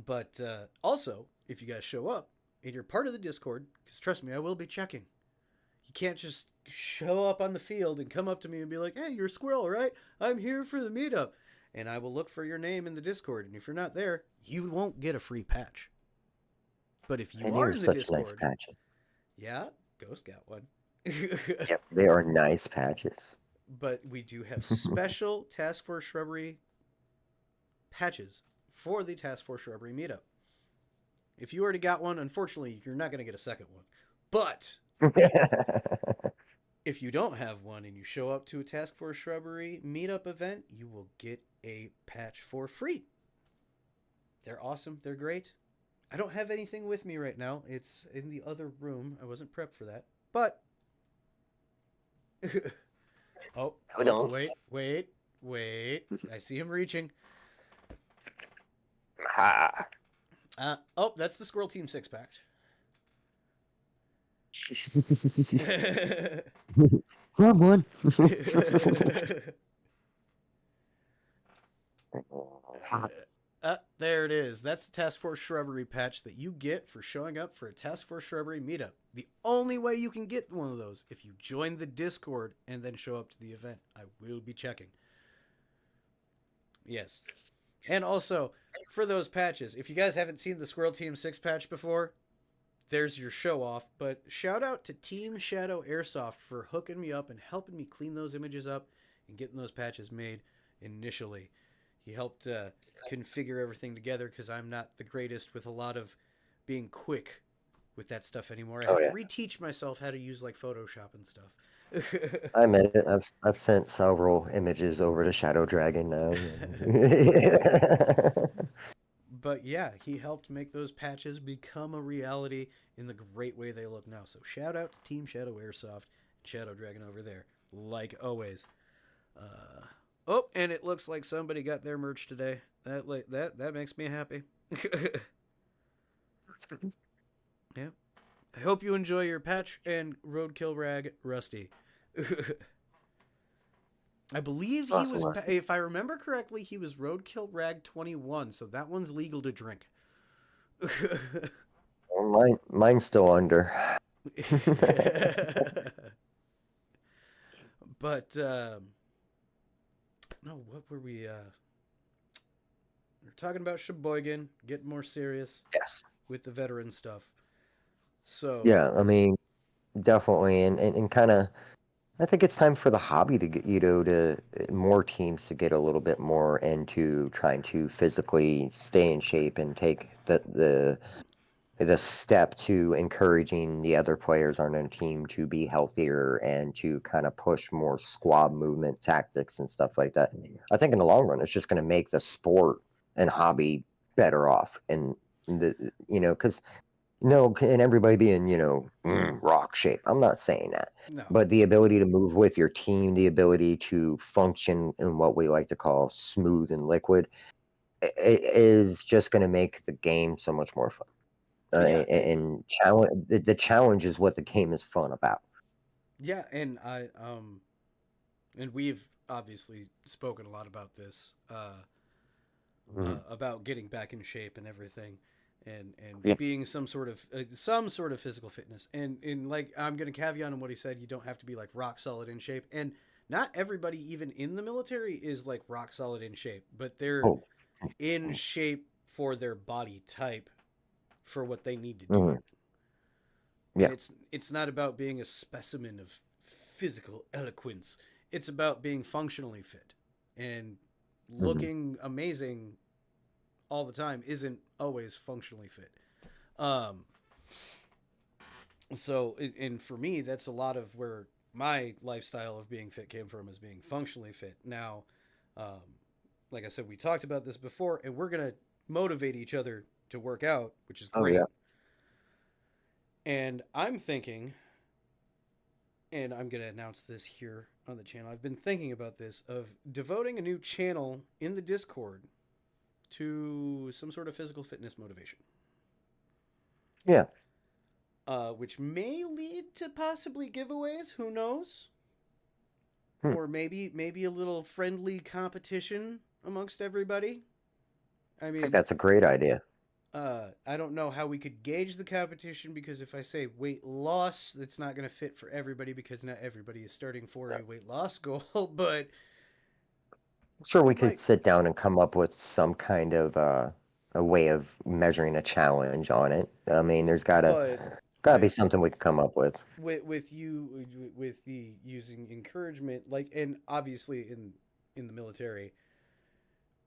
But also, if you guys show up and you're part of the Discord, because trust me, I will be checking. You can't just show up on the field and come up to me and be like, "Hey, you're a squirrel, right? I'm here for the meetup." And I will look for your name in the Discord, and if you're not there, you won't get a free patch. But if you And are you're in the such nice Discord, patches. yeah, Ghost got one. Yep, they are nice patches. But we do have special Task Force Shrubbery patches for the Task Force Shrubbery meetup. If you already got one, unfortunately, you're not going to get a second one. But if you don't have one and you show up to a Task Force Shrubbery meetup event, you will get a patch for free. They're awesome. They're great. I don't have anything with me right now. It's in the other room. I wasn't prepped for that. But oh, Hold on. wait. I see him reaching. Ha. Oh, that's the Squirrel Team 6 pack. Grab one. There it is. That's the Task Force Shrubbery patch that you get for showing up for a Task Force Shrubbery meetup. The only way you can get one of those if you join the Discord and then show up to the event. I will be checking. Yes. And also, for those patches, if you guys haven't seen the Squirrel Team 6 patch before, there's your show off. But shout out to Team Shadow Airsoft for hooking me up and helping me clean those images up and getting those patches made initially. He helped configure everything together because I'm not the greatest with a lot of being quick with that stuff anymore. I Oh have to yeah. reteach myself how to use like Photoshop and stuff. I admit it. I've sent several images over to Shadow Dragon now. But yeah, he helped make those patches become a reality in the great way they look now. So shout out to Team Shadow Airsoft and Shadow Dragon over there, like always. Oh, and it looks like somebody got their merch today. That makes me happy. Yeah. I hope you enjoy your patch and roadkill rag, Rusty. I believe he Awesome, was, Rusty. if I remember correctly, he was roadkill rag 21, so that one's legal to drink. Well, mine's still under. But no, what were we? We're talking about Sheboygan, getting more serious Yes. with the veteran stuff. So Yeah, I mean, definitely, and kind of. I think it's time for the hobby to get, to more teams to get a little bit more into trying to physically stay in shape and take the step to encouraging the other players on a team to be healthier and to kind of push more squad movement tactics and stuff like that. I think in the long run, it's just going to make the sport and hobby better off. And because no, and everybody be in, rock shape. I'm not saying that. no, But the ability to move with your team, the ability to function in what we like to call smooth and liquid, is just going to make the game so much more fun. yeah, And challenge the challenge is what the game is fun about. yeah, and and we've obviously spoken a lot about this, Mhm. about getting back in shape and everything, and Yeah. being some sort of physical fitness. And in like I'm gonna caveat on what he said. You don't have to be like rock solid in shape, and not everybody even in the military is like rock solid in shape, but they're Oh. in shape for their body type for what they need to do. Mhm. And Yeah. it's not about being a specimen of physical eloquence. It's about being functionally fit, and Mhm. looking amazing all the time isn't always functionally fit. Um, so, and for me, that's a lot of where my lifestyle of being fit came from as being functionally fit. Now, um, like I said, we talked about this before, and we're gonna motivate each other to work out, which is Oh yeah. great. And I'm thinking, and I'm gonna announce this here on the channel. I've been thinking about this of devoting a new channel in the Discord to some sort of physical fitness motivation, Yeah. which may lead to possibly giveaways. Who knows? Hmm. Or maybe a little friendly competition amongst everybody. I I think mean, that's a great idea. I don't know how we could gauge the competition because if I say weight loss, it's not going to fit for everybody because not everybody is starting for a weight loss goal. But Sure, we we could might, sit down and come up with some kind of a way of measuring a challenge on it. I mean, there's but gotta be but something we can come up with. with the using encouragement, like, and obviously in the military,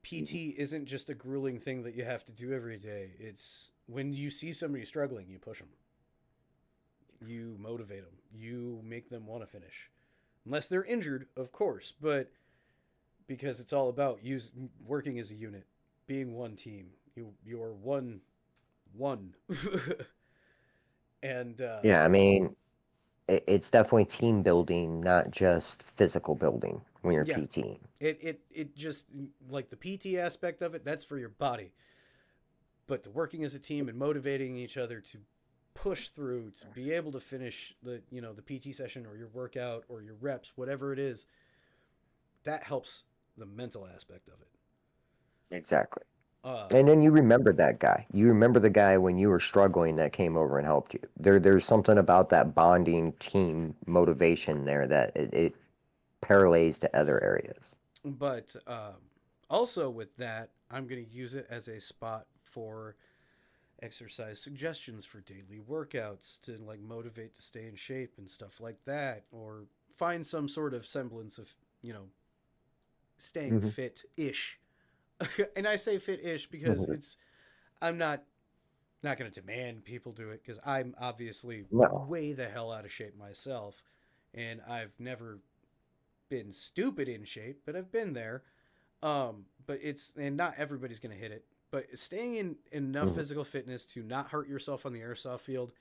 PT isn't just a grueling thing that you have to do every day. It's when you see somebody struggling, you push them, you motivate them, you make them want to finish, unless they're injured, of course. But because it's all about working as a unit, being one team. You're one, and Yeah, I mean, it's definitely team building, not just physical building when you're yeah, PTing. it just like the PT aspect of it. That's for your body, but the working as a team and motivating each other to push through to be able to finish the PT session or your workout or your reps, whatever it is, that helps the mental aspect of it. Exactly. Uh, And then you remember that guy. You remember the guy when you were struggling that came over and helped you. There's something about that bonding team motivation there that it parallels to other areas. but also with that, I'm going to use it as a spot for exercise suggestions for daily workouts to like motivate to stay in shape and stuff like that, or find some sort of semblance of staying Hmm. fit ish. And I say fit ish because Hmm. it's I'm not going to demand people do it because I'm obviously No. way the hell out of shape myself, and I've never been stupid in shape, but I've been there. But it's and not everybody's going to hit it. But staying in enough Hmm. physical fitness to not hurt yourself on the airsoft field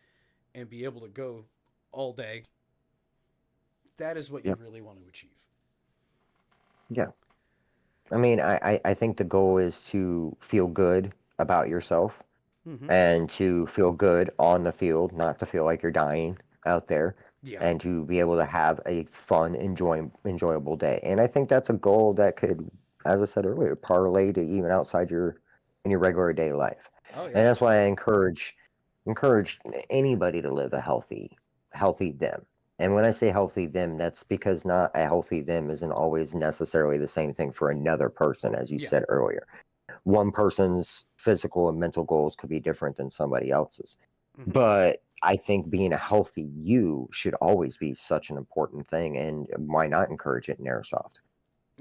and be able to go all day, that is what you Yeah. really want to achieve. Yeah. I mean, I think the goal is to feel good about yourself Mm-hmm. and to feel good on the field, not to feel like you're dying out there, Yeah. and to be able to have a fun, enjoyable day. And I think that's a goal that could, as I said earlier, parlay to even outside in your regular day life. Oh And yeah. that's why I encourage anybody to live a healthy them. And when I say healthy them, that's because not a healthy them isn't always necessarily the same thing for another person, as you Yeah. said earlier. One person's physical and mental goals could be different than somebody else's. Mm-hmm. But I think being a healthy you should always be such an important thing. And why not encourage it in airsoft?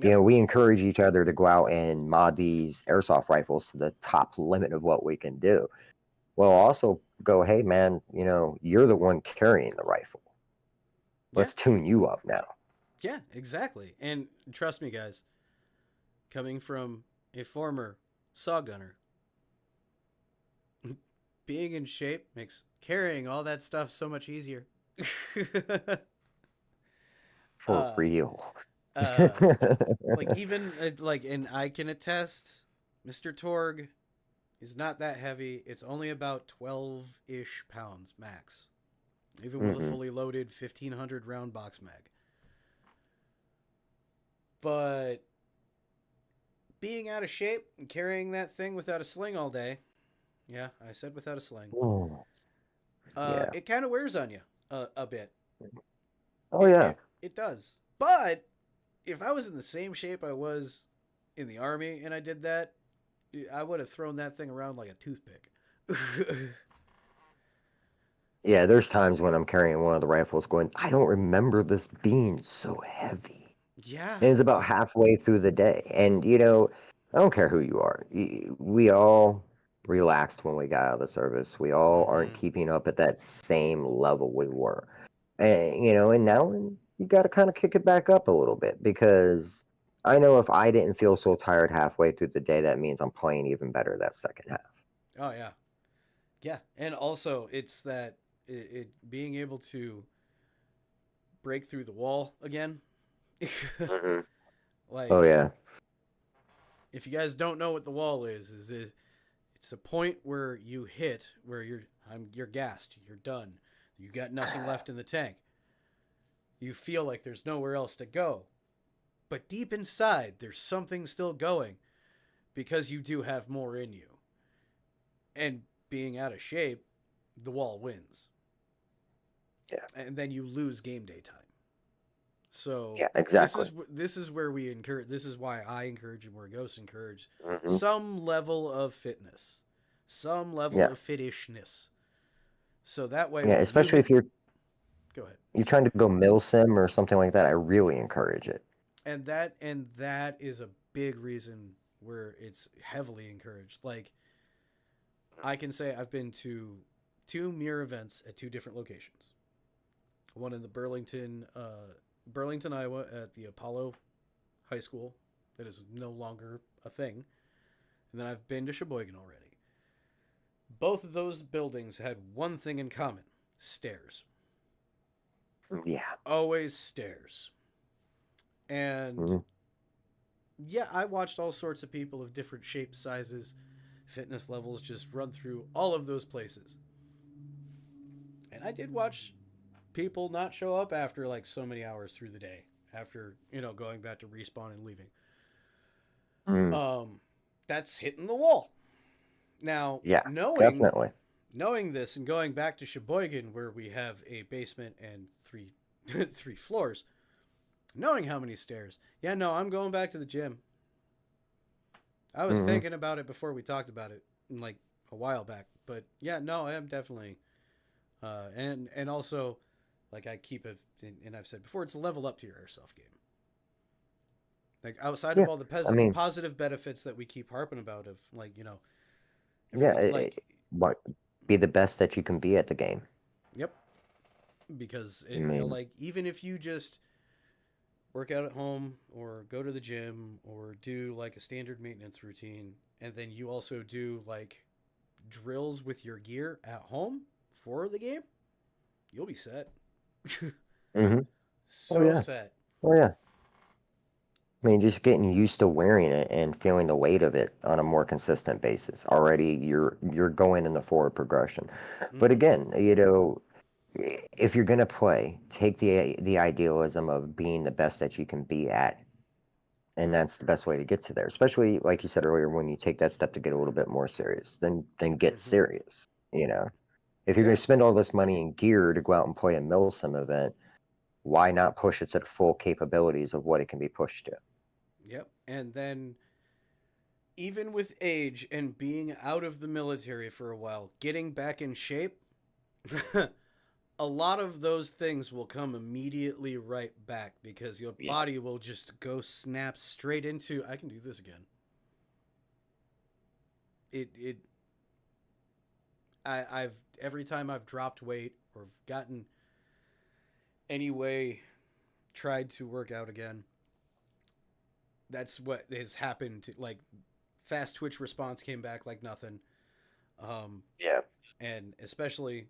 You Yeah. know, we encourage each other to go out and mod these airsoft rifles to the top limit of what we can do. Well, also go, hey, man, you're the one carrying the rifle. Yeah. Let's tune you up now. Yeah. Exactly. And trust me, guys, coming from a former saw gunner, being in shape makes carrying all that stuff so much easier. For uh, real. uh, like even like, and I can attest, Mr. Torg is not that heavy. It's only about 12-ish pounds max, even with a Mm-mm. fully loaded 1500 round box mag. But being out of shape and carrying that thing without a sling all day, yeah, I said without a sling, Ooh, yeah. it kind of wears on you a bit. Oh, It, yeah. it it does. But if I was in the same shape I was in the army and I did that, I would have thrown that thing around like a toothpick. Yeah, there's times when I'm carrying one of the rifles going, I don't remember this being so heavy. Yeah, And it's about halfway through the day. And, I don't care who you are. We all relaxed when we got out of the service. We all aren't mm-hmm. keeping up at that same level we were. And now you got to kind of kick it back up a little bit, because I know if I didn't feel so tired halfway through the day, that means I'm playing even better that second half. Oh yeah, yeah, and also it's that it being able to break through the wall again. Hmm. Oh Like, yeah. if you guys don't know what the wall is it's a point where you hit where you're gassed, you're done, you got nothing left in the tank. You feel like there's nowhere else to go, but deep inside there's something still going because you do have more in you. And being out of shape, the wall wins, Yeah. and then you lose game day time. So Yeah, exactly. this is where we encourage. This is why I encourage and where Ghosts encourage Hmm. some level of fitness, some level Yeah. of fitishness. So that way, Yeah, when you especially hit, if go ahead. you're Sorry. trying to go milsim or something like that, I really encourage it. And that is a big reason where it's heavily encouraged. Like, I can say I've been to two mirror events at two different locations. One in the Burlington, Iowa, at the Apollo High School, that is no longer a thing, and then I've been to Sheboygan already. Both of those buildings had one thing in common: stairs. Yeah. Always stairs. And Hmm. yeah, I watched all sorts of people of different shapes, sizes, fitness levels just run through all of those places. And I did watch people not show up after like so many hours through the day after, going back to respawn and leaving. Mm. Um that's hitting the wall. Now, Yeah, knowing definitely. knowing this and going back to Sheboygan where we have a basement and three three floors, knowing how many stairs. Yeah, no, I'm going back to the gym. I was Hmm. thinking about it before we talked about it, like a while back. But yeah, no, I am definitely, and also, like I keep it, and I've said before, it's a level up to your airsoft game. Like, outside of Yeah, all the I mean, positive benefits that we keep harping about, of like, yeah, everything, like, what, be the best that you can be at the game. yep, because I mean, like, even if you just work out at home or go to the gym or do like a standard maintenance routine, and then you also do like drills with your gear at home for the game, you'll be set. hmm. Oh So yeah, set. oh yeah. I mean, just getting used to wearing it and feeling the weight of it on a more consistent basis. Already, you're going in the forward progression. But Mm-hmm. again, if you're gonna play, take the idealism of being the best that you can be at, and that's the best way to get to there. Especially like you said earlier, when you take that step to get a little bit more serious, then get Mm-hmm. serious. If you're gonna Yeah. spend all this money in gear to go out and play a Milsim event, why not push it to the full capabilities of what it can be pushed to? Yep. And then, even with age and being out of the military for a while, getting back in shape, a lot of those things will come immediately right back because your Yeah. body will just go snap straight into, I can do this again. It I've every time I've dropped weight or gotten any way tried to work out again, that's what has happened. Like, fast twitch response came back like nothing. Um, Yeah. and especially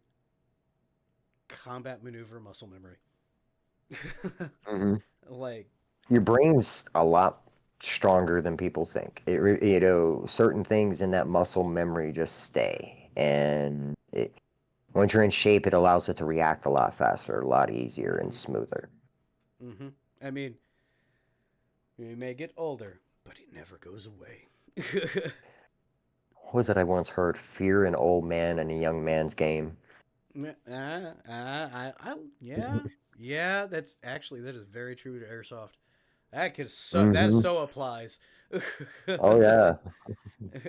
combat maneuver muscle memory. Hmm. Like, Your brain's a lot stronger than people think. Certain things in that muscle memory just stay, and once you're in shape, it allows it to react a lot faster, a lot easier, and mm-hmm, smoother. mm-hmm. I mean, we may get older, but it never goes away. What was it I once heard? Fear an old man in a young man's game. Yeah, yeah. That's actually, that is very true to airsoft. That Hmm. so applies. Oh yeah.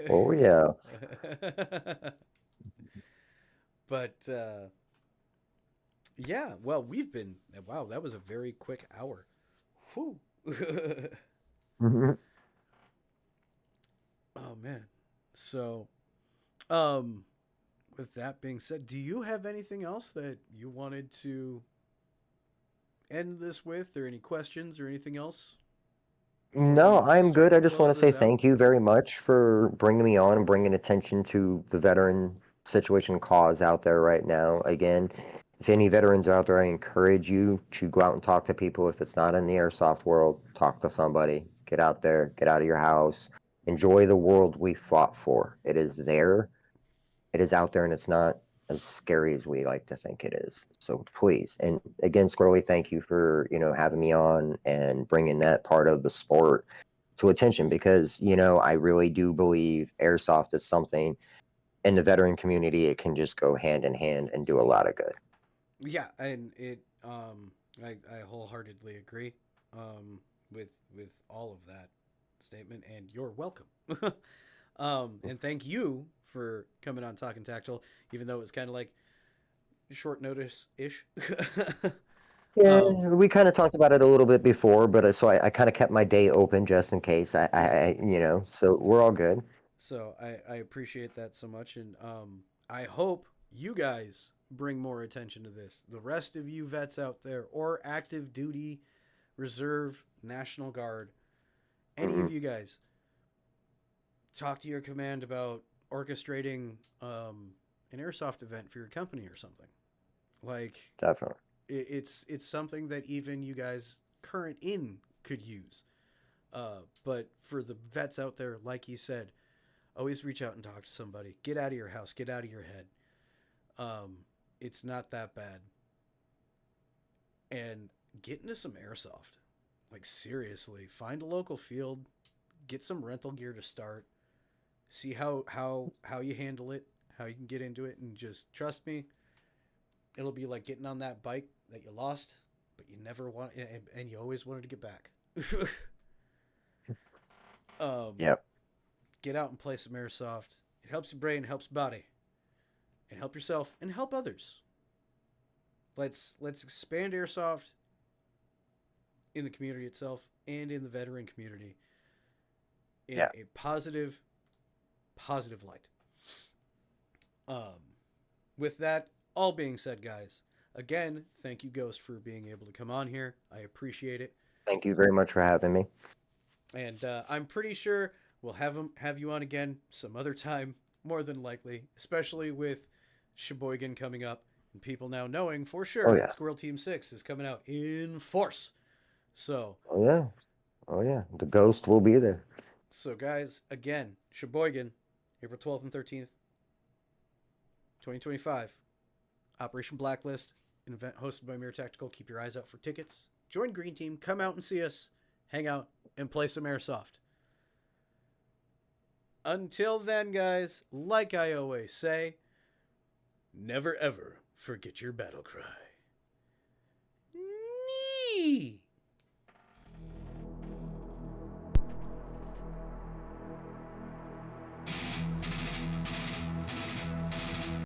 Oh yeah. But yeah, well, we've been, wow, that was a very quick hour. Whew. Hmm. Oh man. So, um, with that being said, do you have anything else that you wanted to end this with, or any questions or anything else before No, we I'm start good. to I just want close to say this out? thank you very much for bringing me on and bringing attention to the veteran situation cause out there right now. Again, if any veterans are out there, I encourage you to go out and talk to people. If it's not in the airsoft world, talk to somebody. Get out there, get out of your house. Enjoy the world we fought for. It is there, it is out there, and it's not as scary as we like to think it is. So please, and again, Squirrely, thank you for having me on and bringing that part of the sport to attention, because I really do believe airsoft is something in the veteran community. It can just go hand in hand and do a lot of good. Yeah, and I wholeheartedly agree with all of that statement, and you're welcome. And thank you for coming on Talking Tactile, even though it was kind of like short notice ish. Yeah, um, we kind of talked about it a little bit before, but so I kind of kept my day open just in case. yeah, So we're all good. so I appreciate that so much, and I hope you guys bring more attention to this. The rest of you vets out there, or active duty, reserve, National Guard, any Hmm. of you guys, talk to your command about orchestrating an airsoft event for your company or something. Like Definitely. it's something that even you guys current in could use. But for the vets out there, like you said, always reach out and talk to somebody. Get out of your house. Get out of your head. Um, it's not that bad. And get into some airsoft. Like seriously, find a local field. Get some rental gear to start. See how you handle it, how you can get into it, and just trust me, it'll be like getting on that bike that you lost, but you never want, and you always wanted to get back. um, Yep. get out and play some airsoft. It helps your brain, helps body, and help yourself and help others. Let's expand airsoft in the community itself and in the veteran community in Yeah. a positive light. Um, with that all being said, guys, again, thank you, Ghost, for being able to come on here. I appreciate it, Thank you very much for having me. and I'm pretty sure we'll have you on again some other time, more than likely, especially with Sheboygan coming up and people now knowing for Oh sure that yeah. Squirrel Team 6 is coming out in force. So, Oh yeah. Oh yeah. The ghost will be there. guys, again, Sheboygan, April 12th and 13th, 2025. Operation Blacklist, an event hosted by Mirror Tactical. Keep your eyes out for tickets. Join Green Team. Come out and see us. Hang out and play some airsoft. Until then, guys, like I always say, never ever forget your battle cry. Nee!